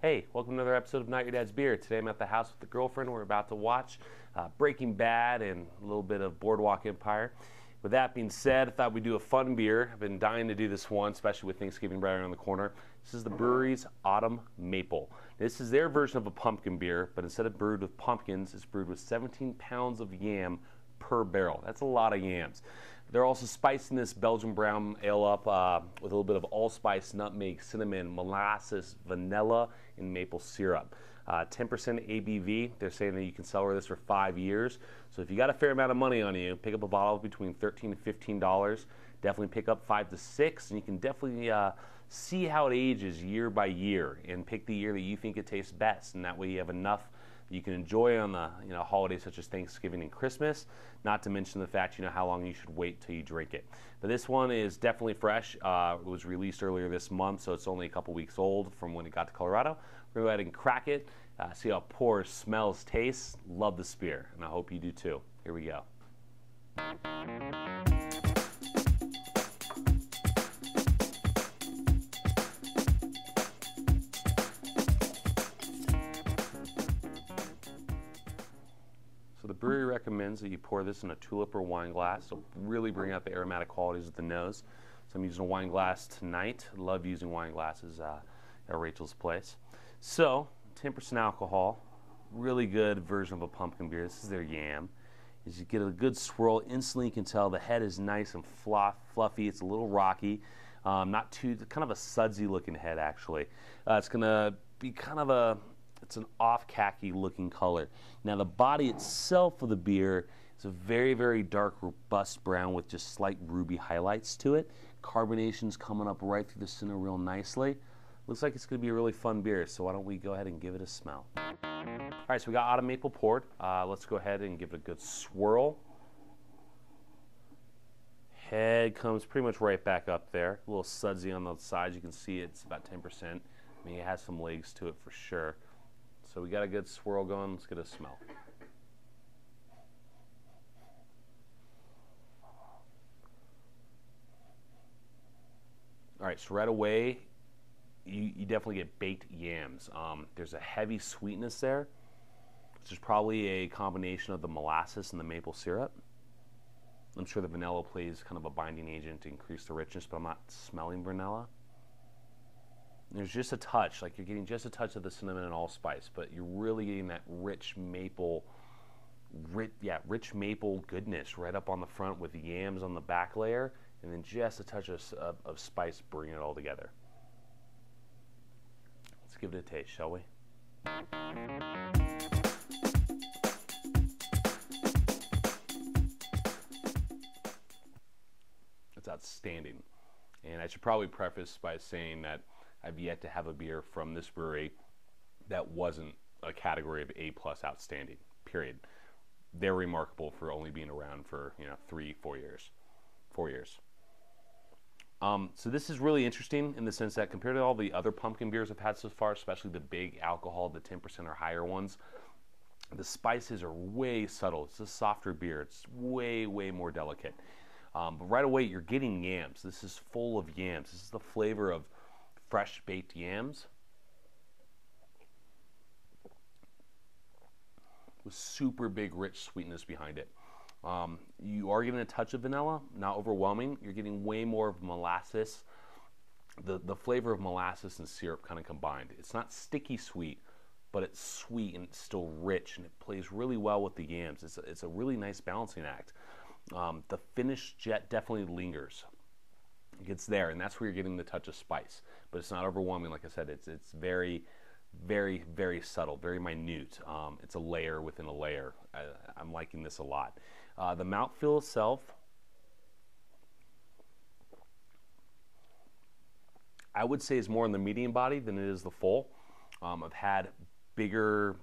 Hey, welcome to another episode of Not Your Dad's Beer. Today I'm at the house with the girlfriend. We're about to watch Breaking Bad and a little bit of Boardwalk Empire. With that being said, I thought we'd do a fun beer. I've been dying to do this one, especially with Thanksgiving right around the corner. This is the Bruery's Autumn Maple. This is their version of a pumpkin beer, but instead of brewed with pumpkins, it's brewed with 17 pounds of yam per barrel. That's a lot of yams. They're also spicing this Belgian brown ale up with a little bit of allspice, nutmeg, cinnamon, molasses, vanilla, and maple syrup. 10% ABV. They're saying that you can sell this for 5 years. So if you got a fair amount of money on you, pick up a bottle between $13 and $15. Definitely pick up 5 to 6, and you can definitely see how it ages year by year and pick the year that you think it tastes best. And that way you have enough you can enjoy on the holidays such as Thanksgiving and Christmas, not to mention the fact how long you should wait till you drink it. But this one is definitely fresh. It was released earlier this month, so it's only a couple weeks old from when it got to Colorado. We're going to go ahead and crack it, see how it pours, smells, tastes. Love this beer, and I hope you do too. Here we go. So the brewery recommends that you pour this in a tulip or wine glass to really bring out the aromatic qualities of the nose. So I'm using a wine glass tonight. Love using wine glasses at Rachel's place. So 10% alcohol, really good version of a pumpkin beer. This is their yam. As you get a good swirl, instantly you can tell the head is nice and fluffy. It's a little rocky, not too, kind of a sudsy looking head actually. It's going to be kind of it's an off khaki looking color. Now the body itself of the beer is a very, very dark, robust brown with just slight ruby highlights to it. Carbonation's coming up right through the center real nicely. Looks like it's going to be a really fun beer, so why don't we go ahead and give it a smell. All right, so we got Autumn Maple poured. Let's go ahead and give it a good swirl. Head comes pretty much right back up there. A little sudsy on the sides. You can see it's about 10%. I mean, it has some legs to it for sure. So we got a good swirl going. Let's get a smell. All right, so right away, you definitely get baked yams. There's a heavy sweetness there, which is probably a combination of the molasses and the maple syrup. I'm sure the vanilla plays kind of a binding agent to increase the richness, but I'm not smelling vanilla. There's just a touch, like you're getting just a touch of the cinnamon and allspice, but you're really getting that rich maple goodness right up on the front with the yams on the back layer, and then just a touch of spice bringing it all together. Let's give it a taste, shall we? It's outstanding. And I should probably preface by saying that I've yet to have a beer from this brewery that wasn't a category of A+ outstanding, period. They're remarkable for only being around for 3-4 years. 4 years. So this is really interesting in the sense that compared to all the other pumpkin beers I've had so far, especially the big alcohol, the 10% or higher ones, the spices are way subtle. It's a softer beer. It's way, way more delicate. But right away, you're getting yams. This is full of yams. This is the flavor of fresh baked yams with super big, rich sweetness behind it. You are getting a touch of vanilla, not overwhelming. You're getting way more of molasses. The flavor of molasses and syrup kind of combined. It's not sticky sweet, but it's sweet and it's still rich, and it plays really well with the yams. It's a really nice balancing act. The finish definitely lingers. It gets there, and that's where you're getting the touch of spice. But it's not overwhelming. Like I said, it's very, very, very subtle, very minute. It's a layer within a layer. I'm liking this a lot. The mouthfeel itself, I would say, is more in the medium body than it is the full. I've had bigger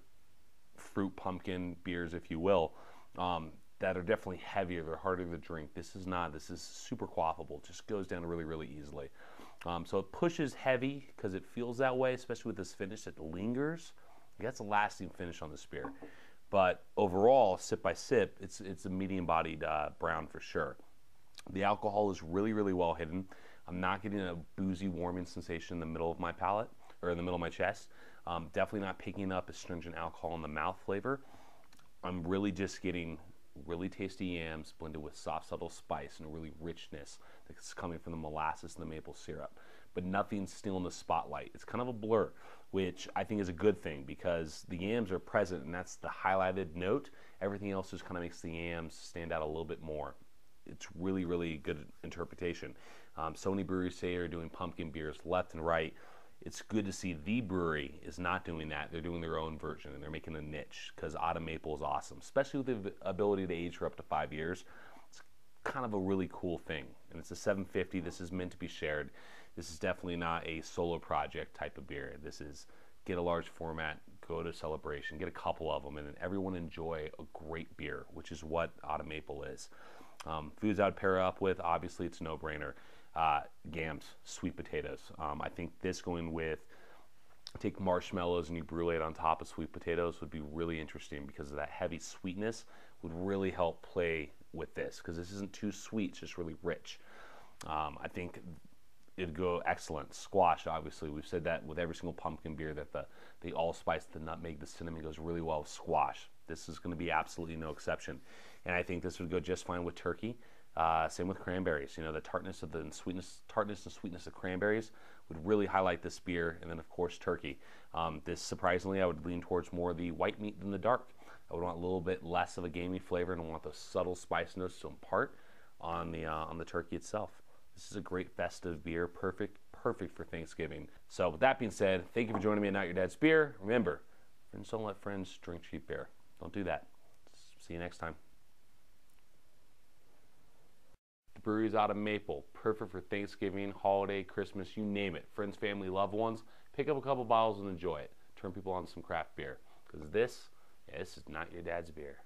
fruit pumpkin beers, if you will, that are definitely heavier. They're harder to drink. This is not. This is super quaffable. It just goes down really, really easily. So it pushes heavy because it feels that way, especially with this finish that lingers. That's a lasting finish on this beer. But overall, sip by sip, it's a medium-bodied brown for sure. The alcohol is really, really well hidden. I'm not getting a boozy, warming sensation in the middle of my palate, or in the middle of my chest. Definitely not picking up astringent alcohol in the mouth flavor. I'm really just getting really tasty yams blended with soft, subtle spice and a really richness that's coming from the molasses and the maple syrup. But nothing's stealing the spotlight. It's kind of a blur, which I think is a good thing because the yams are present and that's the highlighted note. Everything else just kind of makes the yams stand out a little bit more. It's really, really good interpretation. So many breweries say they're doing pumpkin beers left and right. It's good to see the brewery is not doing that. They're doing their own version and they're making a niche because autumn maple is awesome, especially with the ability to age for up to 5 years. It's kind of a really cool thing. And it's a 750. This is meant to be shared. This is definitely not a solo project type of beer. This is get a large format, go to celebration, get a couple of them, and then everyone enjoy a great beer, which is what autumn maple is. Foods I would pair up with, obviously it's a no-brainer. Yams, sweet potatoes. I think this going with, take marshmallows and you brulee it on top of sweet potatoes would be really interesting because of that heavy sweetness would really help play with this because this isn't too sweet, it's just really rich. I think it'd go excellent. Squash, obviously, we've said that with every single pumpkin beer that the allspice, the nutmeg, the cinnamon goes really well with squash. This is going to be absolutely no exception. And I think this would go just fine with turkey. Same with cranberries. You know, the tartness and sweetness of cranberries would really highlight this beer. And then, of course, turkey. This, surprisingly, I would lean towards more of the white meat than the dark. I would want a little bit less of a gamey flavor and I want those subtle spice notes to impart on the turkey itself. This is a great festive beer, perfect for Thanksgiving. So with that being said, thank you for joining me at Not Your Dad's Beer. Remember, friends don't let friends drink cheap beer. Don't do that. See you next time. The Bruery's out of maple, perfect for Thanksgiving, holiday, Christmas, you name it. Friends, family, loved ones, pick up a couple bottles and enjoy it. Turn people on to some craft beer. Because this is not your dad's beer.